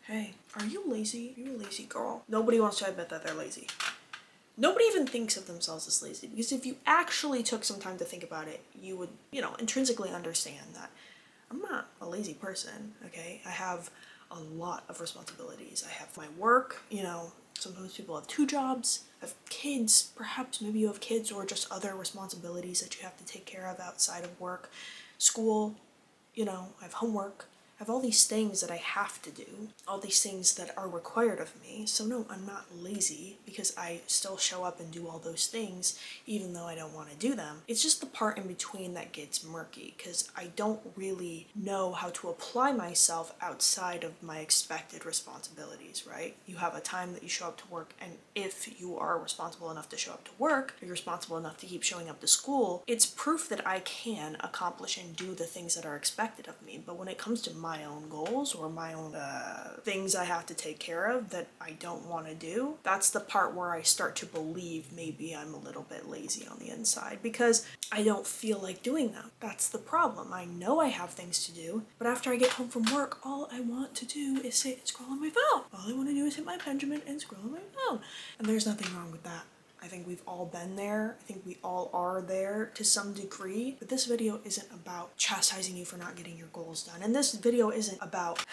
Hey, are you lazy? Are you a lazy girl? Nobody wants to admit that they're lazy. Nobody even thinks of themselves as lazy, because if you actually took some time to think about it, you would, intrinsically understand that I'm not a lazy person, okay? I have a lot of responsibilities. I have my work, sometimes people have 2 jobs, I have kids, perhaps maybe you have kids or just other responsibilities that you have to take care of outside of work, school, I have homework. I have all these things that I have to do, all these things that are required of me. So no, I'm not lazy because I still show up and do all those things even though I don't want to do them. It's just the part in between that gets murky because I don't really know how to apply myself outside of my expected responsibilities, right? You have a time that you show up to work, and if you are responsible enough to show up to work, or you're responsible enough to keep showing up to school, it's proof that I can accomplish and do the things that are expected of me. But when it comes to my own goals or my own things I have to take care of that I don't want to do, that's the part where I start to believe maybe I'm a little bit lazy on the inside because I don't feel like doing them. That's the problem. I know I have things to do, but after I get home from work, all I want to do is sit and scroll on my phone. All I want to do is hit my Benjamin and scroll on my phone. And there's nothing wrong with that. I think we've all been there. I think we all are there to some degree. But this video isn't about chastising you for not getting your goals done. And this video isn't about,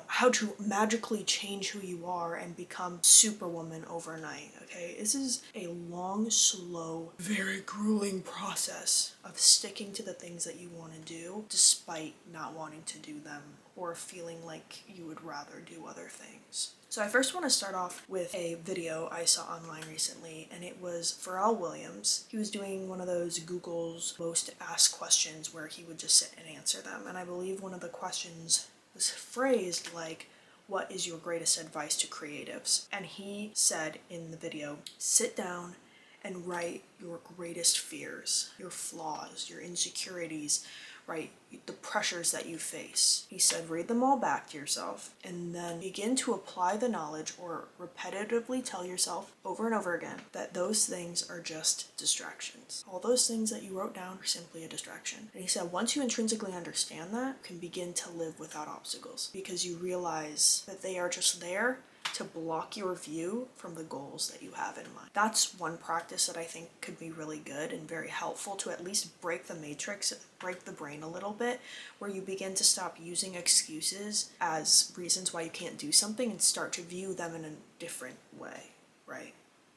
how to magically change who you are and become Superwoman overnight, okay? This is a long, slow, very grueling process of sticking to the things that you want to do despite not wanting to do them or feeling like you would rather do other things. So I first want to start off with a video I saw online recently, and it was Pharrell Williams. He was doing one of those Google's most asked questions where he would just sit and answer them. And I believe one of the questions was phrased like, what is your greatest advice to creatives? And he said in the video, sit down and write your greatest fears, your flaws, your insecurities, right? The pressures that you face. He said, read them all back to yourself and then begin to apply the knowledge or repetitively tell yourself over and over again that those things are just distractions. All those things that you wrote down are simply a distraction. And he said, once you intrinsically understand that, you can begin to live without obstacles because you realize that they are just there to block your view from the goals that you have in mind. That's one practice that I think could be really good and very helpful to at least break the matrix, break the brain a little bit, where you begin to stop using excuses as reasons why you can't do something and start to view them in a different way, right?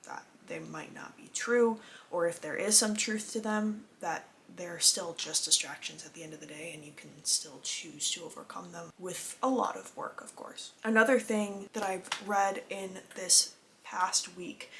That they might not be true, or if there is some truth to them, that they're still just distractions at the end of the day, and you can still choose to overcome them with a lot of work, of course. Another thing that I've read in this past week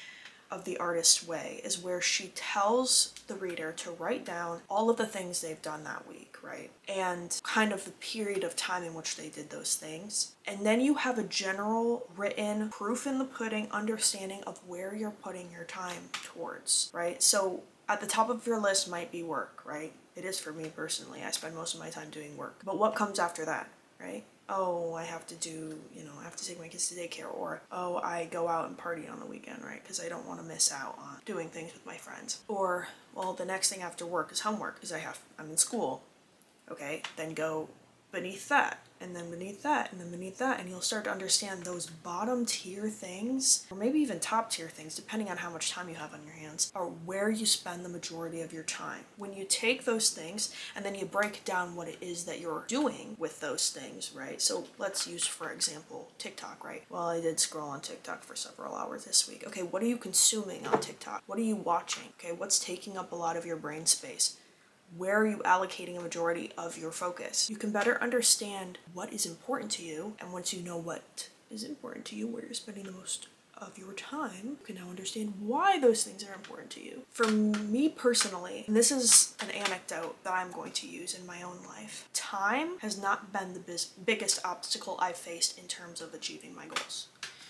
of The Artist's Way is where she tells the reader to write down all of the things they've done that week, right? And kind of the period of time in which they did those things. And then you have a general written proof in the pudding understanding of where you're putting your time towards, right? So at the top of your list might be work, right? It is for me personally. I spend most of my time doing work. But what comes after that, right? Oh, I have to do, I have to take my kids to daycare, or, oh, I go out and party on the weekend, right? Because I don't want to miss out on doing things with my friends. Or, well, the next thing after work is homework because I'm in school. Okay, then go beneath that, and then beneath that, and then beneath that, and you'll start to understand those bottom tier things, or maybe even top tier things, depending on how much time you have on your hands, are where you spend the majority of your time. When you take those things and then you break down what it is that you're doing with those things, right? So let's use, for example, TikTok, right? Well, I did scroll on TikTok for several hours this week. Okay, what are you consuming on TikTok? What are you watching? Okay, what's taking up a lot of your brain space? Where are you allocating a majority of your focus? You can better understand what is important to you, and once you know what is important to you, where you're spending the most of your time, you can now understand why those things are important to you. For me personally, and this is an anecdote that I'm going to use in my own life, time has not been the biggest obstacle I've faced in terms of achieving my goals.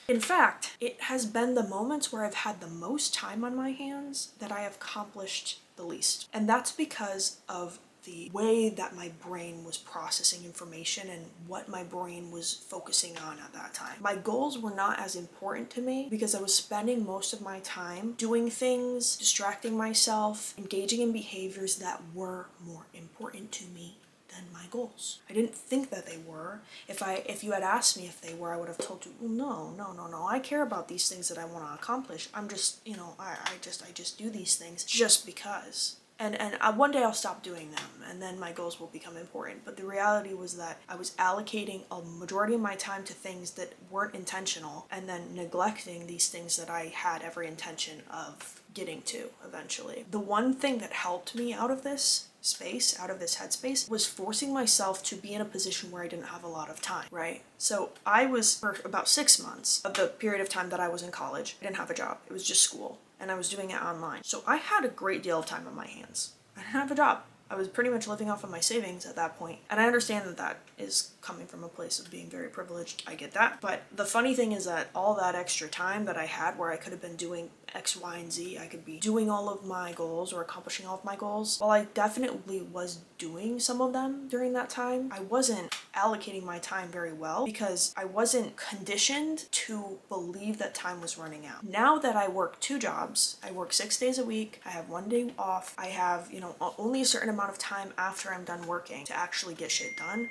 In fact, it has been the moments where I've had the most time on my hands that I have accomplished the least. And that's because of the way that my brain was processing information and what my brain was focusing on at that time. My goals were not as important to me because I was spending most of my time doing things, distracting myself, engaging in behaviors that were more important to me than my goals. I didn't think that they were. If you had asked me if they were, I would have told you, well, no. I care about these things that I want to accomplish. I'm just, I just do these things just because. And one day I'll stop doing them, and then my goals will become important. But the reality was that I was allocating a majority of my time to things that weren't intentional, and then neglecting these things that I had every intention of getting to eventually. The one thing that helped me out of this space, out of this headspace, was forcing myself to be in a position where I didn't have a lot of time, right? So I was, for about 6 months of the period of time that I was in college, I didn't have a job. It was just school, and I was doing it online. So I had a great deal of time on my hands. I didn't have a job. I was pretty much living off of my savings at that point. And I understand that that is coming from a place of being very privileged. I get that. But the funny thing is that all that extra time that I had where I could have been doing X, Y, and Z, I could be doing all of my goals or accomplishing all of my goals. While I definitely was doing some of them during that time, I wasn't allocating my time very well because I wasn't conditioned to believe that time was running out. Now that I work 2 jobs, I work 6 days a week, I have 1 day off, I have, only a certain amount of time after I'm done working to actually get shit done.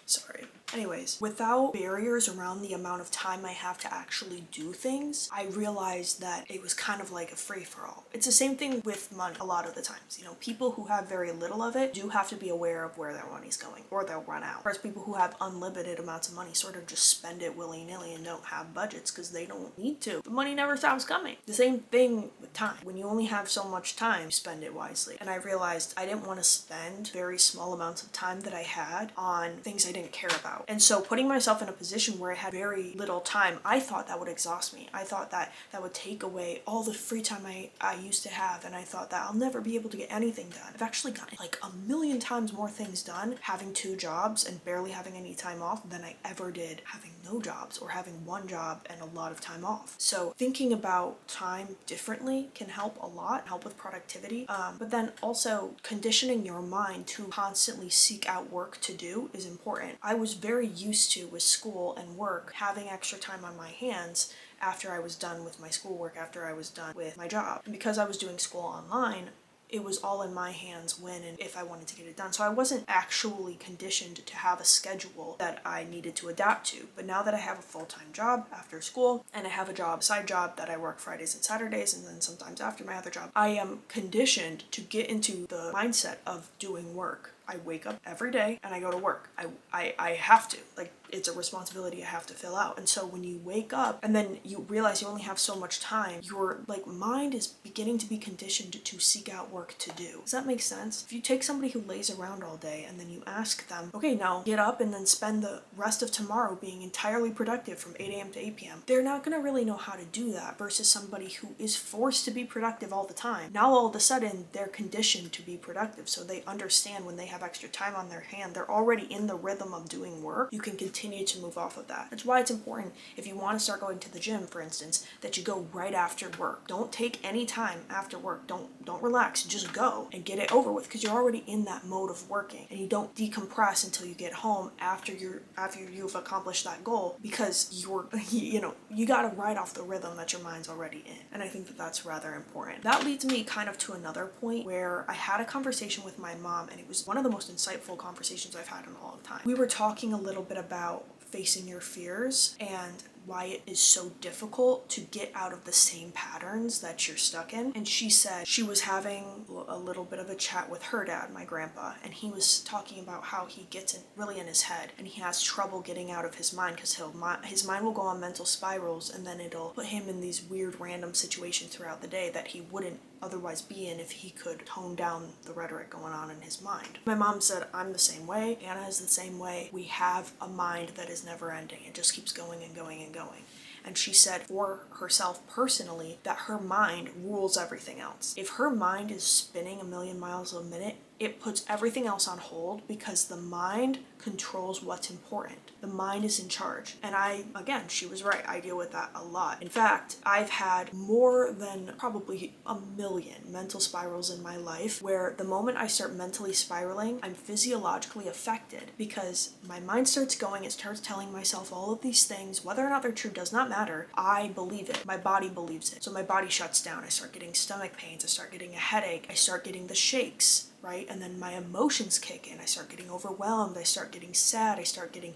Sorry. Anyways, without barriers around the amount of time I have to actually do things, I realized that it was kind of like a free-for-all. It's the same thing with money a lot of the times. People who have very little of it do have to be aware of where their money's going, or they'll run out. Whereas people who have unlimited amounts of money sort of just spend it willy-nilly and don't have budgets because they don't need to. The money never stops coming. The same thing with time. When you only have so much time, spend it wisely. And I realized I didn't want to spend very small amounts of time that I had on things I didn't care about. And so putting myself in a position where I had very little time, I thought that would exhaust me. I thought that that would take away all the free time I used to have, and I thought that I'll never be able to get anything done. I've actually gotten like 1,000,000 times more things done having 2 jobs and barely having any time off than I ever did having no jobs or having 1 job and a lot of time off. So thinking about time differently can help a lot, help with productivity, but then also conditioning your mind to constantly seek out work to do is important. I was very used to, with school and work, having extra time on my hands after I was done with my schoolwork, after I was done with my job. And because I was doing school online, it was all in my hands when and if I wanted to get it done. So I wasn't actually conditioned to have a schedule that I needed to adapt to. But now that I have a full-time job after school, and I have a side job that I work Fridays and Saturdays, and then sometimes after my other job, I am conditioned to get into the mindset of doing work. I wake up every day and I go to work. I have to. Like, it's a responsibility I have to fill out. And so when you wake up and then you realize you only have so much time, your mind is beginning to be conditioned to seek out work to do. Does that make sense? If you take somebody who lays around all day and then you ask them, okay, now get up and then spend the rest of tomorrow being entirely productive from 8 a.m. to 8 p.m., they're not going to really know how to do that versus somebody who is forced to be productive all the time. Now all of a sudden they're conditioned to be productive, so they understand when they have extra time on their hand, they're already in the rhythm of doing work. You can continue to move off of that. That's why it's important, if you want to start going to the gym, for instance, that you go right after work. Don't take any time after work. Don't relax. Just go and get it over with, because you're already in that mode of working, and you don't decompress until you get home after you've accomplished that goal, because you got to ride off the rhythm that your mind's already in. And I think that that's rather important. That leads me kind of to another point where I had a conversation with my mom, and it was one of the most insightful conversations I've had in a long time. We were talking a little bit about facing your fears and why it is so difficult to get out of the same patterns that you're stuck in. And she said she was having a little bit of a chat with her dad, my grandpa, and he was talking about how he gets really in his head and he has trouble getting out of his mind because his mind will go on mental spirals, and then it'll put him in these weird random situations throughout the day that he wouldn't otherwise be in if he could tone down the rhetoric going on in his mind. My mom said, I'm the same way, Anna is the same way. We have a mind that is never ending. It just keeps going and going and going. And she said for herself personally that her mind rules everything else. If her mind is spinning 1,000,000 miles a minute, it puts everything else on hold because the mind controls what's important. The mind is in charge. And she was right. I deal with that a lot. In fact, I've had more than probably 1,000,000 mental spirals in my life where the moment I start mentally spiraling, I'm physiologically affected because my mind starts going, it starts telling myself all of these things, whether or not they're true does not matter. I believe it. My body believes it. So my body shuts down. I start getting stomach pains. I start getting a headache. I start getting the shakes. right? And then my emotions kick in. I start getting overwhelmed. I start getting sad. I start getting,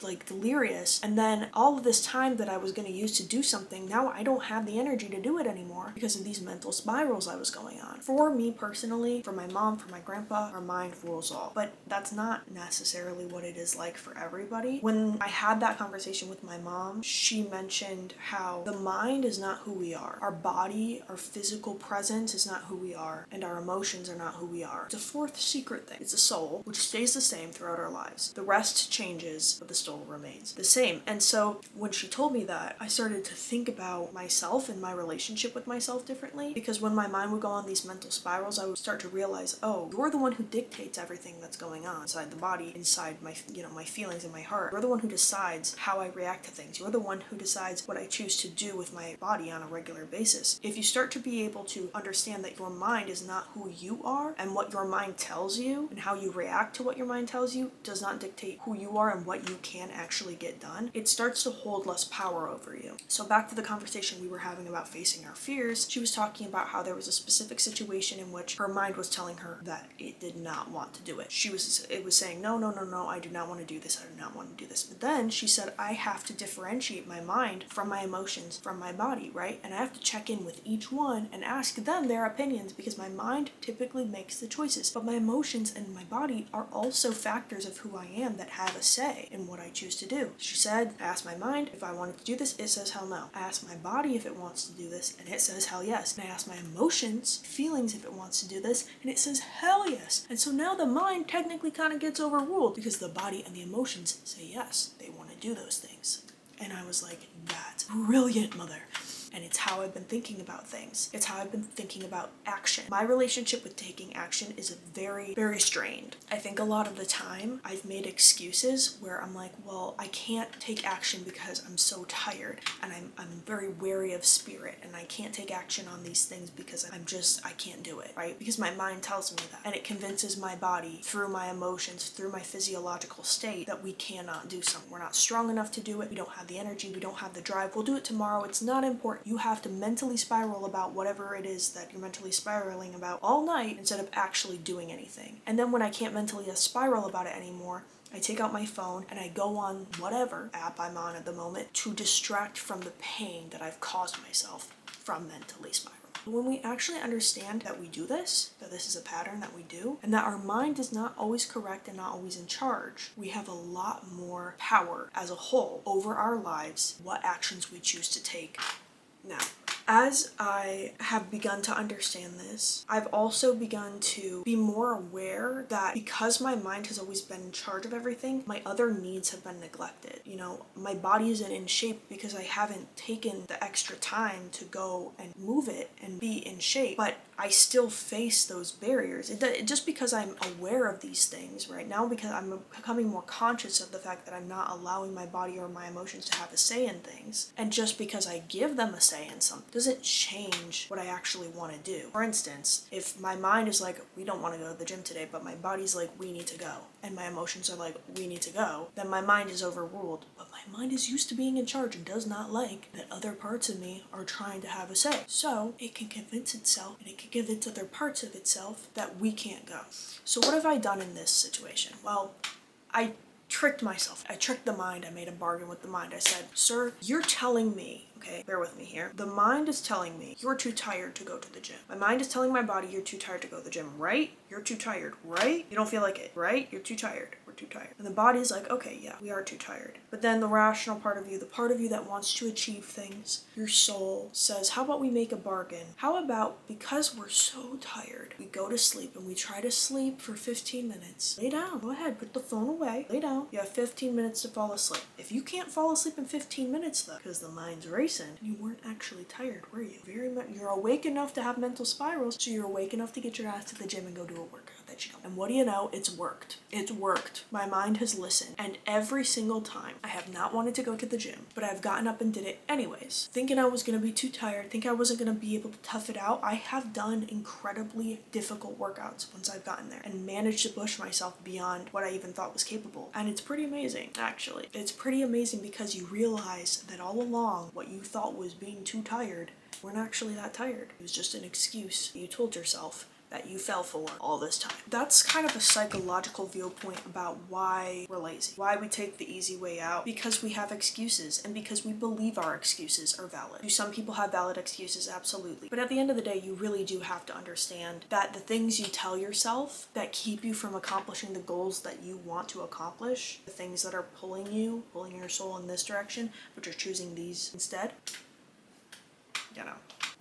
like delirious. And then all of this time that I was going to use to do something, now I don't have the energy to do it anymore because of these mental spirals I was going on. For me personally, for my mom, for my grandpa, our mind rules all. But that's not necessarily what it is like for everybody. When I had that conversation with my mom, she mentioned how the mind is not who we are. Our body, our physical presence is not who we are, and our emotions are not who we are. It's a fourth secret thing. It's a soul, which stays the same throughout our lives. The rest changes, but the soul remains the same. And so when she told me that, I started to think about myself and my relationship with myself differently, because when my mind would go on these mental spirals, I would start to realize, oh, you're the one who dictates everything that's going on inside the body, inside my, my feelings and my heart. You're the one who decides how I react to things. You're the one who decides what I choose to do with my body on a regular basis. If you start to be able to understand that your mind is not who you are, and what your mind tells you and how you react to what your mind tells you does not dictate who you are and what you can actually get done, it starts to hold less power over you. So back to the conversation we were having about facing our fears, she was talking about how there was a specific situation in which her mind was telling her that it did not want to do it. It was saying, no, I do not want to do this, I do not want to do this. But then she said, I have to differentiate my mind from my emotions, from my body, right? And I have to check in with each one and ask them their opinions, because my mind typically makes the choices, but my emotions and my body are also factors of who I am that have a say in what I choose to do. She said, I asked my mind if I wanted to do this, it says hell no. I asked my body if it wants to do this, and it says hell yes. And I asked my emotions, feelings, if it wants to do this, and it says hell yes. And so now the mind technically kind of gets overruled because the body and the emotions say yes, they want to do those things. And I was like, that's brilliant, mother. And it's how I've been thinking about things. It's how I've been thinking about action. My relationship with taking action is very, very strained. I think a lot of the time I've made excuses where I'm like, well, I can't take action because I'm so tired, and I'm very wary of spirit, and I can't take action on these things because I can't do it, right? Because my mind tells me that, and it convinces my body through my emotions, through my physiological state, that we cannot do something. We're not strong enough to do it. We don't have the energy. We don't have the drive. We'll do it tomorrow. It's not important. You have to mentally spiral about whatever it is that you're mentally spiraling about all night instead of actually doing anything. And then when I can't mentally spiral about it anymore, I take out my phone and I go on whatever app I'm on at the moment to distract from the pain that I've caused myself from mentally spiraling. When we actually understand that we do this, that this is a pattern that we do, and that our mind is not always correct and not always in charge, we have a lot more power as a whole over our lives, what actions we choose to take. Now, as I have begun to understand this, I've also begun to be more aware that because my mind has always been in charge of everything, my other needs have been neglected. My body isn't in shape because I haven't taken the extra time to go and move it and be in shape, but I still face those barriers. Just because I'm aware of these things right now, because I'm becoming more conscious of the fact that I'm not allowing my body or my emotions to have a say in things, and just because I give them a say in something doesn't change what I actually want to do. For instance, if my mind is like, we don't want to go to the gym today, but my body's like, we need to go, and my emotions are like, we need to go, then my mind is overruled. But my mind is used to being in charge and does not like that other parts of me are trying to have a say. So it can convince itself, and it can convince other parts of itself that we can't go. So what have I done in this situation? Well, I tricked myself. I tricked the mind. I made a bargain with the mind. I said, sir, you're telling me, okay, bear with me here. The mind is telling me you're too tired to go to the gym. My mind is telling my body you're too tired to go to the gym, right? You're too tired, right? You don't feel like it, right? You're too tired. We're too tired. And the body's like, okay, yeah, we are too tired. But then the rational part of you, the part of you that wants to achieve things, your soul says, how about we make a bargain? How about, because we're so tired, we go to sleep and we try to sleep for 15 minutes. Lay down. Go ahead. Put the phone away. Lay down. You have 15 minutes to fall asleep. If you can't fall asleep in 15 minutes though, because the mind's racing, you weren't actually tired, were you? You're awake enough to have mental spirals, so you're awake enough to get your ass to the gym and go do a workout that you don't. And what do you know? It's worked. It's worked. My mind has listened. And every single time I have not wanted to go to the gym, but I've gotten up and did it anyways, thinking I was going to be too tired, think I wasn't going to be able to tough it out. I have done incredibly difficult workouts once I've gotten there and managed to push myself beyond what I even thought was capable. And it's pretty amazing, actually. It's pretty amazing because you realize that all along what you thought was being too tired weren't actually that tired. It was just an excuse you told yourself that you fell for all this time. That's kind of a psychological viewpoint about why we're lazy, why we take the easy way out, because we have excuses and because we believe our excuses are valid. Do some people have valid excuses? Absolutely. But at the end of the day, you really do have to understand that the things you tell yourself that keep you from accomplishing the goals that you want to accomplish, the things that are pulling your soul in this direction, but you're choosing these instead,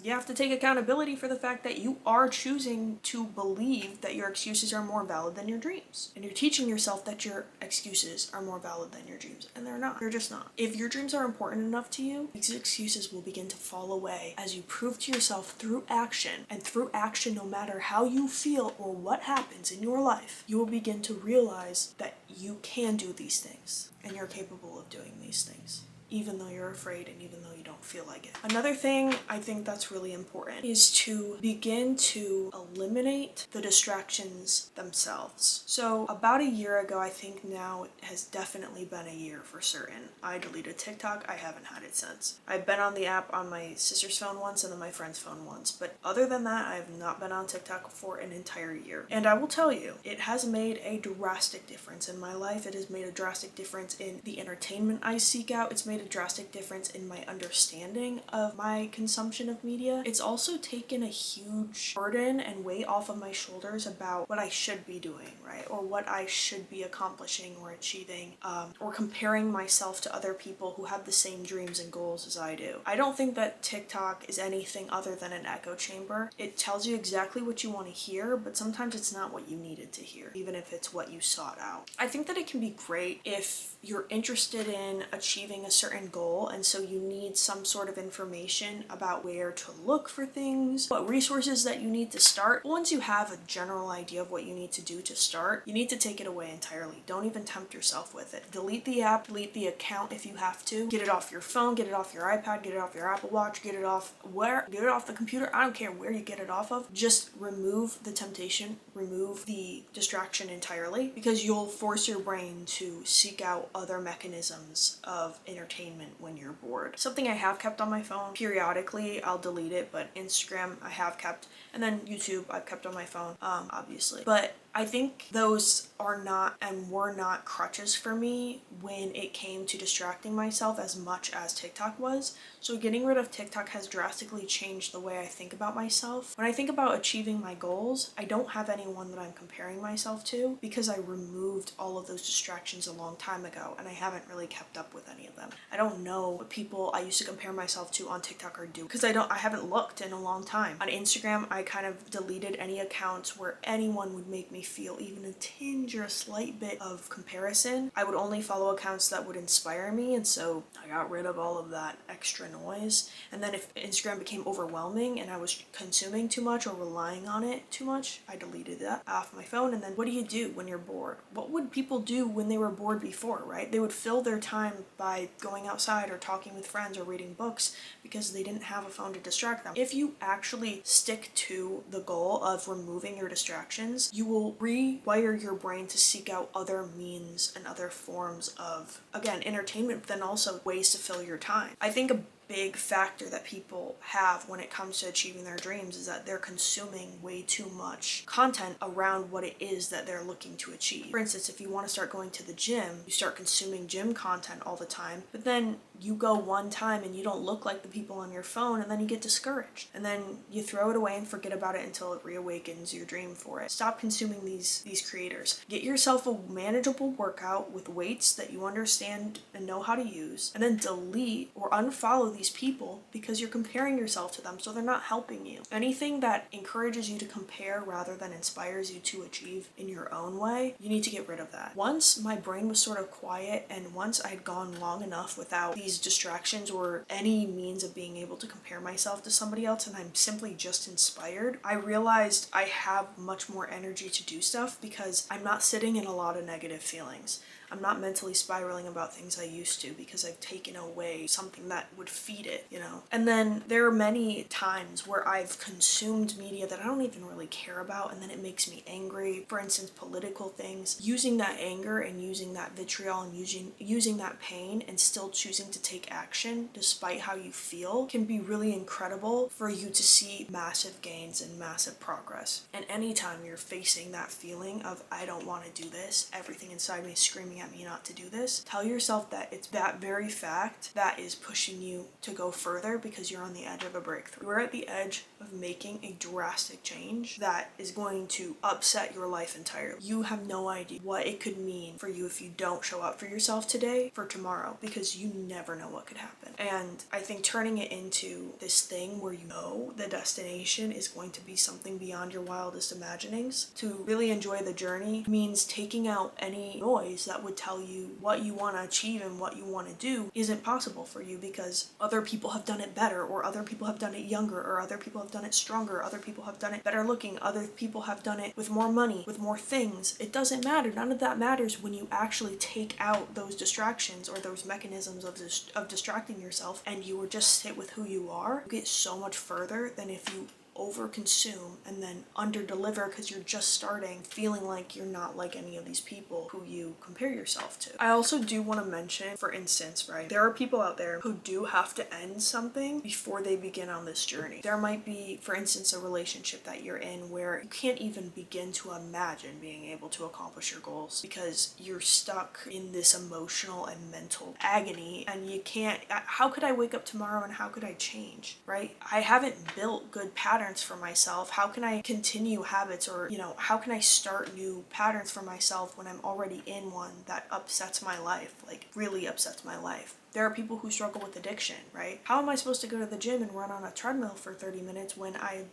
you have to take accountability for the fact that you are choosing to believe that your excuses are more valid than your dreams. And you're teaching yourself that your excuses are more valid than your dreams. And they're not. They're just not. If your dreams are important enough to you, these excuses will begin to fall away as you prove to yourself through action. And through action, no matter how you feel or what happens in your life, you will begin to realize that you can do these things. And you're capable of doing these things, even though you're afraid and even though you don't feel like it. Another thing I think that's really important is to begin to eliminate the distractions themselves. So about a year ago, I think now it has definitely been a year for certain, I deleted TikTok. I haven't had it since. I've been on the app on my sister's phone once and then my friend's phone once, but other than that, I have not been on TikTok for an entire year. And I will tell you, it has made a drastic difference in my life. It has made a drastic difference in the entertainment I seek out. It's made a drastic difference in my understanding of my consumption of media. It's also taken a huge burden and weight off of my shoulders about what I should be doing, right? Or what I should be accomplishing or achieving, or comparing myself to other people who have the same dreams and goals as I do. I don't think that TikTok is anything other than an echo chamber. It tells you exactly what you want to hear, but sometimes it's not what you needed to hear, even if it's what you sought out. I think that it can be great if you're interested in achieving a certain goal, and so you need some sort of information about where to look for things, what resources that you need to start. Once you have a general idea of what you need to do to start, you need to take it away entirely. Don't even tempt yourself with it. Delete the app, delete the account if you have to. Get it off your phone, get it off your iPad, get it off your Apple Watch, get it off the computer. I don't care where you get it off of. Just remove the temptation, remove the distraction entirely, because you'll force your brain to seek out other mechanisms of entertainment when you're bored. Something I have kept on my phone, periodically I'll delete it, but Instagram I have kept, and then YouTube I've kept on my phone, obviously. But I think those are not and were not crutches for me when it came to distracting myself as much as TikTok was. So getting rid of TikTok has drastically changed the way I think about myself. When I think about achieving my goals, I don't have anyone that I'm comparing myself to because I removed all of those distractions a long time ago and I haven't really kept up with any of them. I don't know what people I used to compare myself to on TikTok are doing because I haven't looked in a long time. On Instagram, I kind of deleted any accounts where anyone would make me feel even a tinge or a slight bit of comparison. I would only follow accounts that would inspire me, and so I got rid of all of that extra noise. And then if Instagram became overwhelming and I was consuming too much or relying on it too much, I deleted that off my phone. And then what do you do when you're bored? What would people do when they were bored before, right? They would fill their time by going outside or talking with friends or reading books because they didn't have a phone to distract them. If you actually stick to the goal of removing your distractions, you will rewire your brain to seek out other means and other forms of, again, entertainment, but then also ways to fill your time. I think a big factor that people have when it comes to achieving their dreams is that they're consuming way too much content around what it is that they're looking to achieve. For instance, if you want to start going to the gym, you start consuming gym content all the time, but then you go one time and you don't look like the people on your phone, and then you get discouraged. And then you throw it away and forget about it until it reawakens your dream for it. Stop consuming these creators. Get yourself a manageable workout with weights that you understand and know how to use, and then delete or unfollow these people because you're comparing yourself to them, so they're not helping you. Anything that encourages you to compare rather than inspires you to achieve in your own way, you need to get rid of that. Once my brain was sort of quiet and once I had gone long enough without these distractions or any means of being able to compare myself to somebody else and I'm simply just inspired, I realized I have much more energy to do stuff because I'm not sitting in a lot of negative feelings. I'm not mentally spiraling about things I used to because I've taken away something that would feed it, you know? And then there are many times where I've consumed media that I don't even really care about, and then it makes me angry. For instance, political things. Using that anger and using that vitriol and using that pain and still choosing to take action despite how you feel can be really incredible for you to see massive gains and massive progress. And anytime you're facing that feeling of, I don't want to do this, everything inside me is screaming at me not to do this, tell yourself that it's that very fact that is pushing you to go further, because you're on the edge of a breakthrough. You're at the edge of making a drastic change that is going to upset your life entirely. You have no idea what it could mean for you if you don't show up for yourself today for tomorrow, because you never know what could happen. And I think turning it into this thing where you know the destination is going to be something beyond your wildest imaginings, to really enjoy the journey, means taking out any noise that would tell you what you want to achieve and what you want to do isn't possible for you because other people have done it better, or other people have done it younger, or other people have done it stronger, other people have done it better looking, other people have done it with more money, with more things. It doesn't matter. None of that matters when you actually take out those distractions or those mechanisms of distracting yourself, and you would just sit with who you are. You get so much further than if you over-consume and then under-deliver because you're just starting, feeling like you're not like any of these people who you compare yourself to. I also do want to mention, for instance, right, there are people out there who do have to end something before they begin on this journey. There might be, for instance, a relationship that you're in where you can't even begin to imagine being able to accomplish your goals because you're stuck in this emotional and mental agony, and you can't, how could I wake up tomorrow and how could I change, right? I haven't built good patterns for myself. How can I continue habits, or, you know, how can I start new patterns for myself when I'm already in one that upsets my life, like really upsets my life? There are people who struggle with addiction, right? How am I supposed to go to the gym and run on a treadmill for 30 minutes when I've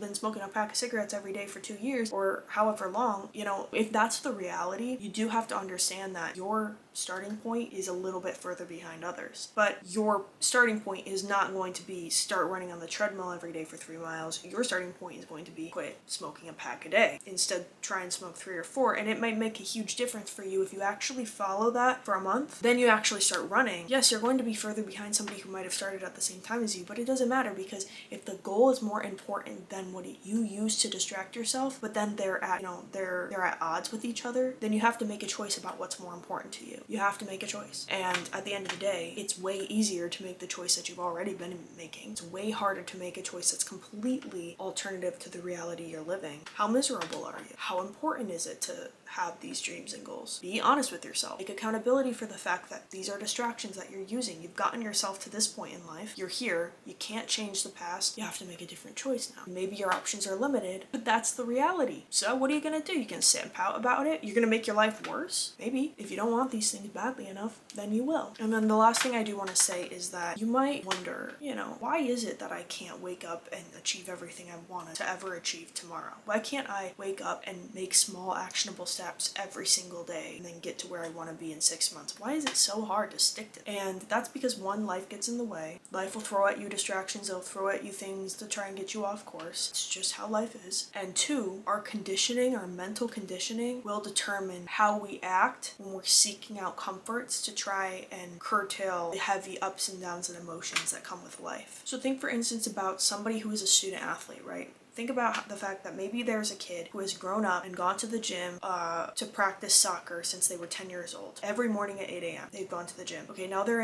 been smoking a pack of cigarettes every day for 2 years or however long? You know, if that's the reality, you do have to understand that your starting point is a little bit further behind others. But your starting point is not going to be start running on the treadmill every day for 3 miles. Your starting point is going to be quit smoking a pack a day. Instead, try and smoke 3 or 4. And it might make a huge difference for you if you actually follow that for a month. Then you actually start running. Yes, you're going to be further behind somebody who might have started at the same time as you, but it doesn't matter, because if the goal is more important than what you use to distract yourself, but then they're at, you know, they're at odds with each other, then you have to make a choice about what's more important to you. You have to make a choice. And at the end of the day, it's way easier to make the choice that you've already been making. It's way harder to make a choice that's completely alternative to the reality you're living. How miserable are you? How important is it to have these dreams and goals? Be honest with yourself. Take accountability for the fact that these are distractions that you're using. You've gotten yourself to this point in life. You're here. You can't change the past. You have to make a different choice now. Maybe your options are limited, but that's the reality. So what are you going to do? You can sit and pout about it? You're going to make your life worse? Maybe. If you don't want these things badly enough, then you will. And then the last thing I do want to say is that you might wonder, you know, why is it that I can't wake up and achieve everything I wanted to ever achieve tomorrow? Why can't I wake up and make small actionable steps every single day and then get to where I want to be in 6 months? Why is it so hard to stick to it? And that's because, one, life gets in the way. Life will throw at you distractions. It'll throw at you things to try and get you off course. It's just how life is. And two, our conditioning, our mental conditioning, will determine how we act when we're seeking out comforts to try and curtail the heavy ups and downs and emotions that come with life. So think, for instance, about somebody who is a student athlete, right? Think about the fact that maybe there's a kid who has grown up and gone to the gym to practice soccer since they were 10 years old. Every morning at 8 a.m. they've gone to the gym. Okay, now they're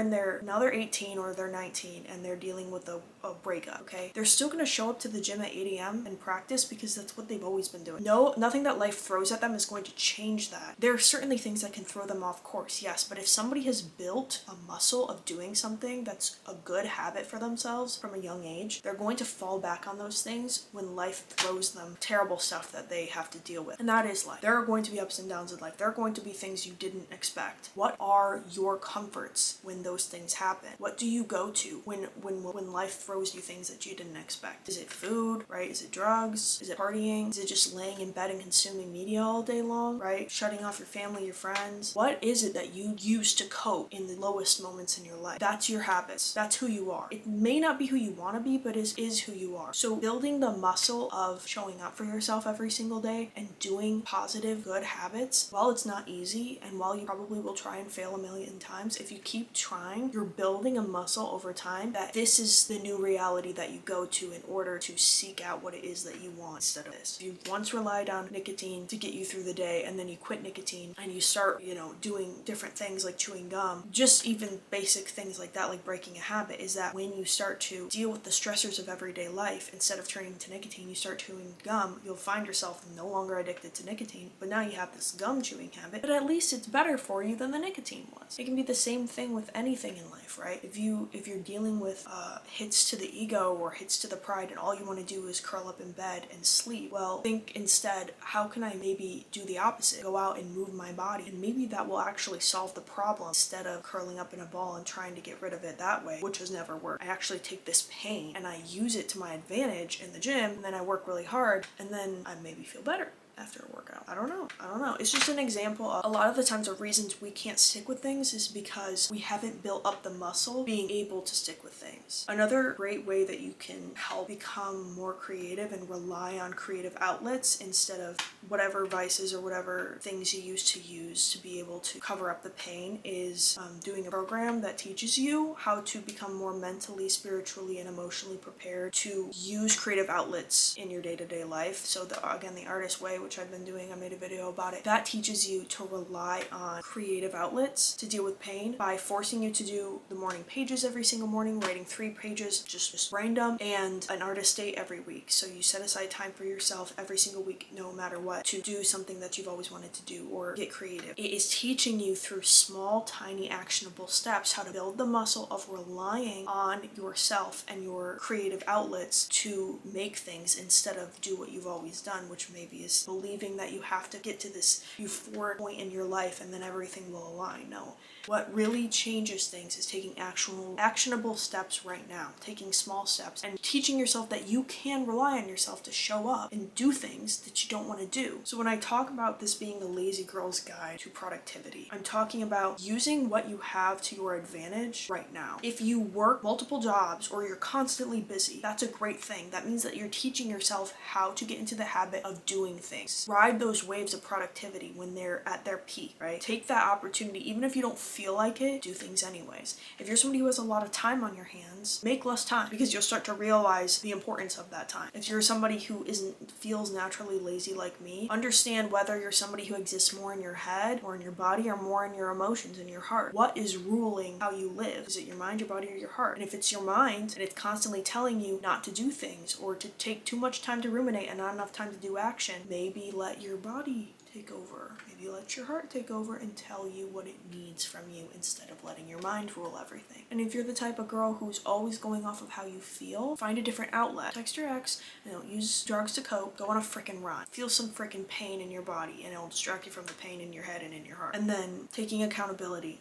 18 or they're 19 and they're dealing with a breakup. Okay, they're still gonna show up to the gym at 8 a.m. and practice because that's what they've always been doing. No, nothing that life throws at them is going to change that. There are certainly things that can throw them off course, yes, but if somebody has built a muscle of doing something that's a good habit for themselves from a young age, they're going to fall back on those things when life throws them terrible stuff that they have to deal with. And that is life. There are going to be ups and downs in life. There are going to be things you didn't expect. What are your comforts when those things happen? What do you go to when life throws you things that you didn't expect? Is it food, right? Is it drugs? Is it partying? Is it just laying in bed and consuming media all day long, right? Shutting off your family, your friends? What is it that you use to cope in the lowest moments in your life? That's your habits. That's who you are. It may not be who you want to be, but is who you are. So building the muscle muscle of showing up for yourself every single day and doing positive, good habits, while it's not easy and while you probably will try and fail a million times, if you keep trying, you're building a muscle over time that this is the new reality that you go to in order to seek out what it is that you want instead of this. If you once relied on nicotine to get you through the day and then you quit nicotine and you start, doing different things like chewing gum, just even basic things like that, like breaking a habit, is that when you start to deal with the stressors of everyday life, instead of turning to nicotine, you start chewing gum, you'll find yourself no longer addicted to nicotine, but now you have this gum chewing habit, but at least it's better for you than the nicotine was. It can be the same thing with anything in life, right? If you're dealing with hits to the ego or hits to the pride and all you want to do is curl up in bed and sleep, well, think instead, how can I maybe do the opposite? Go out and move my body, and maybe that will actually solve the problem instead of curling up in a ball and trying to get rid of it that way, which has never worked. I actually take this pain and I use it to my advantage in the gym, and then I work really hard, and then I maybe feel better after a workout. I don't know. It's just an example of a lot of the times the reasons we can't stick with things is because we haven't built up the muscle being able to stick with things. Another great way that you can help become more creative and rely on creative outlets instead of whatever vices or whatever things you used to be able to cover up the pain is doing a program that teaches you how to become more mentally, spiritually, and emotionally prepared to use creative outlets in your day-to-day life. So the Artist Way, which I've been doing, I made a video about it, that teaches you to rely on creative outlets to deal with pain by forcing you to do the morning pages every single morning, writing 3 pages, just random, and an artist day every week. So you set aside time for yourself every single week, no matter what, to do something that you've always wanted to do or get creative. It is teaching you through small, tiny, actionable steps how to build the muscle of relying on yourself and your creative outlets to make things instead of do what you've always done, which maybe is believing that you have to get to this euphoric point in your life and then everything will align. No. What really changes things is taking actionable steps right now, taking small steps and teaching yourself that you can rely on yourself to show up and do things that you don't want to do. So when I talk about this being the lazy girl's guide to productivity, I'm talking about using what you have to your advantage right now. If you work multiple jobs or you're constantly busy, that's a great thing. That means that you're teaching yourself how to get into the habit of doing things. Ride those waves of productivity when they're at their peak, right? Take that opportunity, even if you don't feel like it, do things anyways. If you're somebody who has a lot of time on your hands, make less time because you'll start to realize the importance of that time. If you're somebody who feels naturally lazy like me, understand whether you're somebody who exists more in your head or in your body or more in your emotions and your heart. What is ruling how you live? Is it your mind, your body, or your heart? And if it's your mind and it's constantly telling you not to do things or to take too much time to ruminate and not enough time to do action, maybe let your body take over. Maybe let your heart take over and tell you what it needs from you instead of letting your mind rule everything. And if you're the type of girl who's always going off of how you feel, find a different outlet. Text your ex and don't use drugs to cope. Go on a freaking run. Feel some freaking pain in your body and it'll distract you from the pain in your head and in your heart. And then taking accountability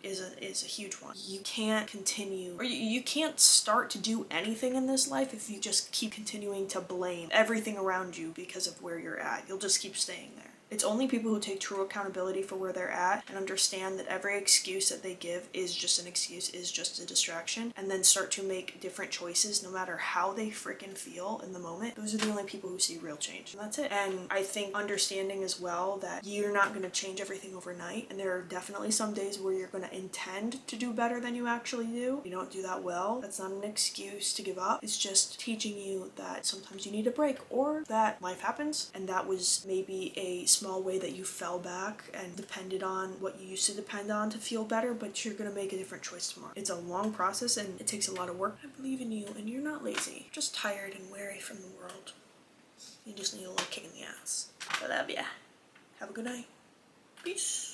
is a huge one. You can't continue, or you can't start to do anything in this life if you just keep continuing to blame everything around you because of where you're at. You'll just keep staying there. It's only people who take true accountability for where they're at and understand that every excuse that they give is just an excuse, is just a distraction, and then start to make different choices no matter how they freaking feel in the moment. Those are the only people who see real change. And that's it. And I think understanding as well that you're not going to change everything overnight, and there are definitely some days where you're going to intend to do better than you actually do. If you don't do that well, that's not an excuse to give up. It's just teaching you that sometimes you need a break or that life happens, and that was maybe a small way that you fell back and depended on what you used to depend on to feel better, but you're gonna make a different choice tomorrow. It's a long process and it takes a lot of work. I believe in you and you're not lazy. You're just tired and weary from the world. You just need a little kick in the ass. I love ya. Have a good night. Peace.